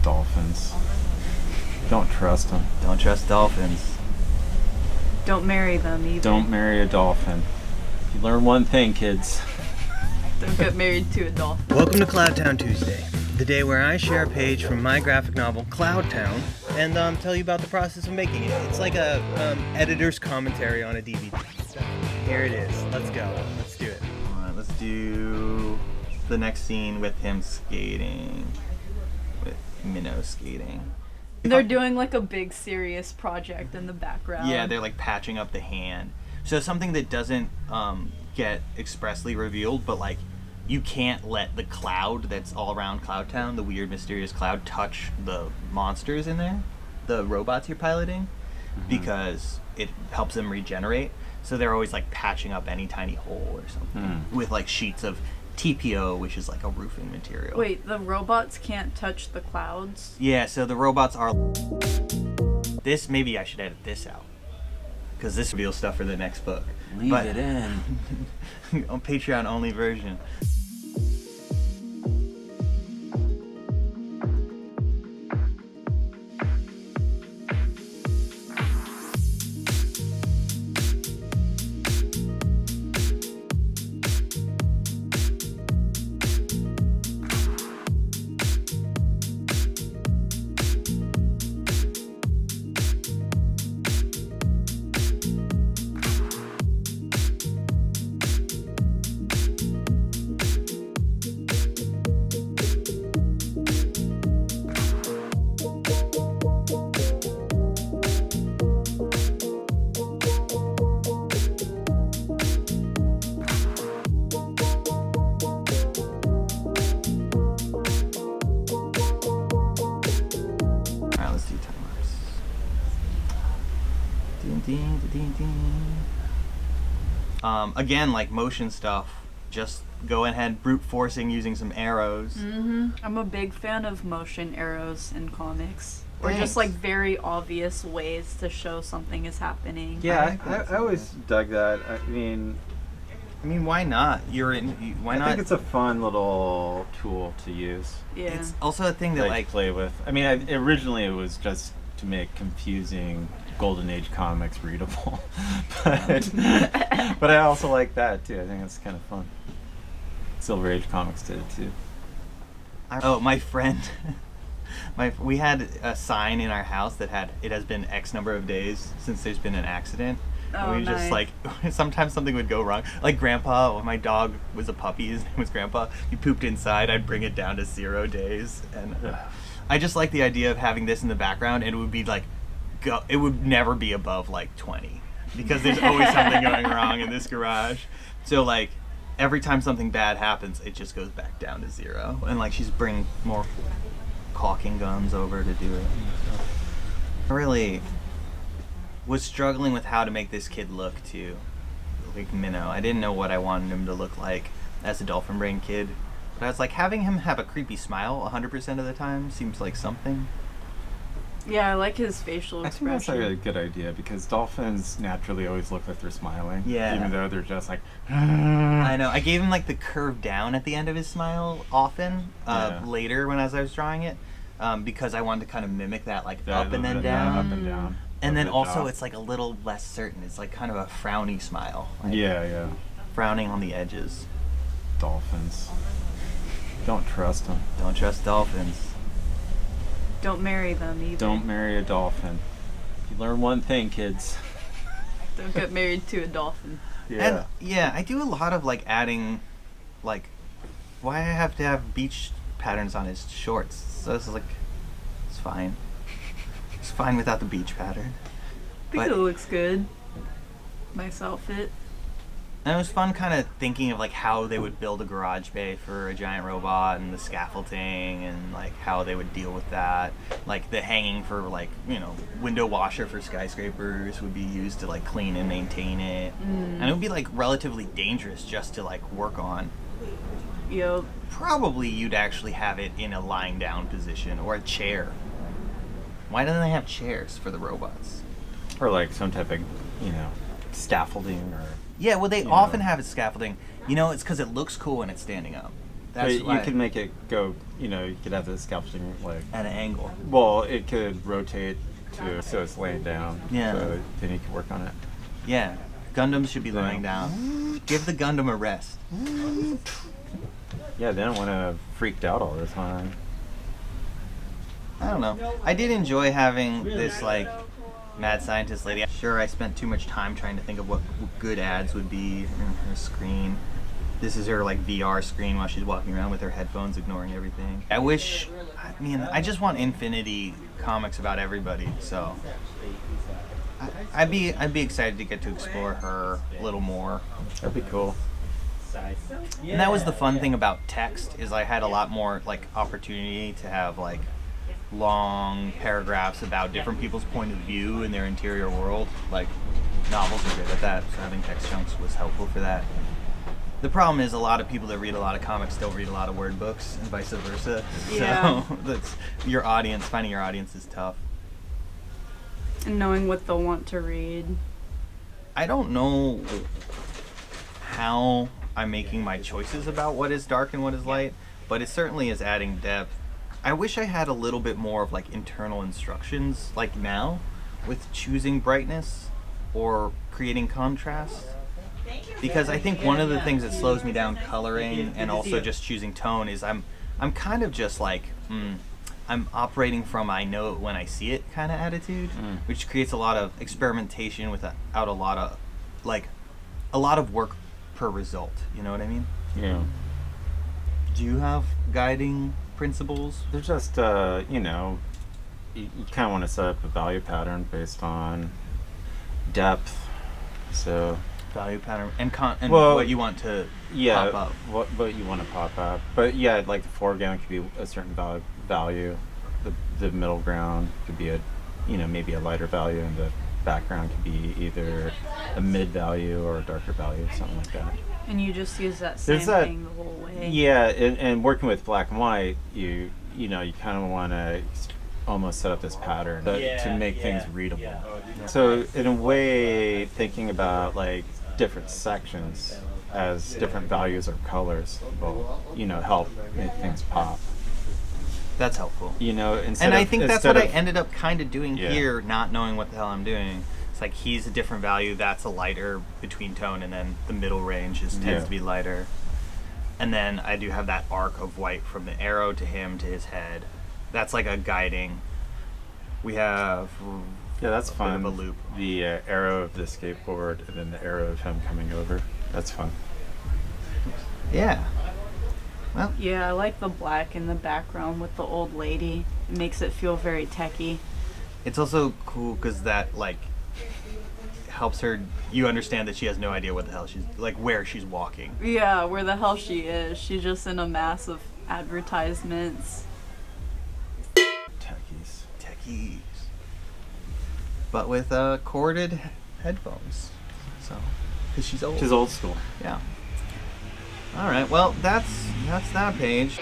Dolphins. Don't trust them. Don't trust dolphins. Don't marry them either. Don't marry a dolphin. You learn one thing, kids. Don't get married to a dolphin. Welcome to Cloudtown Tuesday, the day where I share a page from my graphic novel, Cloudtown, and tell you about the process of making it. It's like a editor's commentary on a DVD. So here it is. Let's go. Let's do it. All right, let's do the next scene with him skating. With Minnow skating. They're doing like a big serious project in the background. Yeah, they're like patching up the hand. So something that doesn't get expressly revealed, but like you can't let the cloud that's all around Cloudtown, the weird mysterious cloud, touch the monsters in there, the robots you're piloting, because it helps them regenerate. So they're always like patching up any tiny hole or something with like sheets of TPO, which is like a roofing material. Wait, the robots can't touch the clouds? Yeah, so the robots are... This, maybe I should edit this out, because this reveals stuff for the next book. Leave it in. On Patreon only version. Again, like motion stuff, just go ahead brute forcing using some arrows. I'm a big fan of motion arrows in comics. Or Thanks. just like very obvious ways to show something is happening. Yeah, I always dug that. I mean, why not? Why not? I think it's a fun little tool to use. Yeah. It's also a thing that like play with. I mean, originally it was just to make confusing Golden Age comics readable, but I also like that too. I think it's kind of fun. Silver Age comics did it too. Oh, my friend. We had a sign in our house that has been X number of days since there's been an accident. Oh, we just nice. like sometimes something would go wrong. Like Grandpa, when my dog was a puppy, his name was Grandpa. He pooped inside. I'd bring it down to 0 days, and I just like the idea of having this in the background, and it would be like, it would never be above like 20 because there's always something going wrong in this garage. So like every time something bad happens, it just goes back down to 0, and like she's bringing more caulking guns over to do it. I really was struggling with how to make this kid look too, like Minnow. I didn't know what I wanted him to look like as a dolphin brain kid, but I was like, having him have a creepy smile 100% of the time seems like something. Yeah, I like his facial I think that's a expression. really good idea because dolphins naturally always look like they're smiling. Yeah. Even though they're just like. I know. I gave him like the curve down at the end of his smile often later when as I was drawing it, because I wanted to kind of mimic that like up and then down. Yeah, up and down. And then also off. it's like a little less certain. It's like kind of a frowny smile. Like Yeah. frowning on the edges. Dolphins. Don't trust them. Don't trust dolphins. Don't marry them either. Don't marry a dolphin. You learn one thing, kids. Don't get married to a dolphin. And yeah, I do a lot of like adding, like, why I have to have beach patterns on his shorts. So it's like, it's fine. It's fine without the beach pattern. I think it looks good. Nice outfit. And it was fun kind of thinking of like how they would build a garage bay for a giant robot and the scaffolding and like how they would deal with that. Like the hanging for like, window washer for skyscrapers would be used to like clean and maintain it. And it would be like relatively dangerous just to like work on. Yep. Probably you'd actually have it in a lying down position or a chair. Why don't they have chairs for the robots? Or like some type of, scaffolding or... Yeah, well, they often have it scaffolding. It's because it looks cool when it's standing up. That's But why you could make it go, you could have the sculpting like, at an angle. well, it could rotate so it's laying down. Yeah. So then you can work on it. Yeah, Gundams should be lying down. Give the Gundam a rest. Yeah, they don't want to freaked out all the time. I don't know. I did enjoy having this like mad scientist lady. Sure, I spent too much time trying to think of what good ads would be in her screen. This is her like VR screen while she's walking around with her headphones, ignoring everything. I just want Infinity comics about everybody. So I'd be excited to get to explore her a little more. That'd be cool. And that was the fun thing about text, is I had a lot more like opportunity to have like long paragraphs about different people's point of view in their interior world. Like, novels are good at that, so having text chunks was helpful for that. The problem is a lot of people that read a lot of comics don't read a lot of word books, and vice versa. Yeah. So finding your audience is tough. And knowing what they'll want to read. I don't know how I'm making my choices about what is dark and what is light, but it certainly is adding depth. I wish I had a little bit more of like internal instructions like now with choosing brightness or creating contrast, because I think one of the things that slows me down coloring and also just choosing tone is I'm kind of just like I'm operating from I know it when I see it kind of attitude, which creates a lot of experimentation without a lot of work per result. You know what I mean? Yeah. Do you have guiding principles? They're just, you kind of want to set up a value pattern based on depth. So Value pattern and Well, what you want to yeah, pop up. what you want to pop up. But yeah, like the foreground could be a certain value. The middle ground could be maybe a lighter value, and the background could be either a mid value or a darker value, something like that. And you just use that same thing the whole way. Yeah, and working with black and white, you kind of want to almost set up this pattern to make things readable. So in a way, thinking about like different sections as different values or colors will, help make things pop. That's helpful. And I think that's what I ended up kind of doing here, not knowing what the hell I'm doing. It's like he's a different value, that's a lighter between tone, and then the middle range tends to be lighter. And then I do have that arc of white from the arrow to him to his head. That's like a guiding. We have that's a fun. bit of a loop. The arrow of the skateboard and then the arrow of him coming over. That's fun. Yeah. Well, Yeah, I like the black in the background with the old lady. It makes it feel very techy. it's also cool because that like helps her. You understand that she has no idea what the hell she's like, where she's walking. Yeah, where the hell she is. She's just in a mass of advertisements. Techies. But with corded headphones. So, because she's old. She's old school. Yeah. All right. Well, that's that page.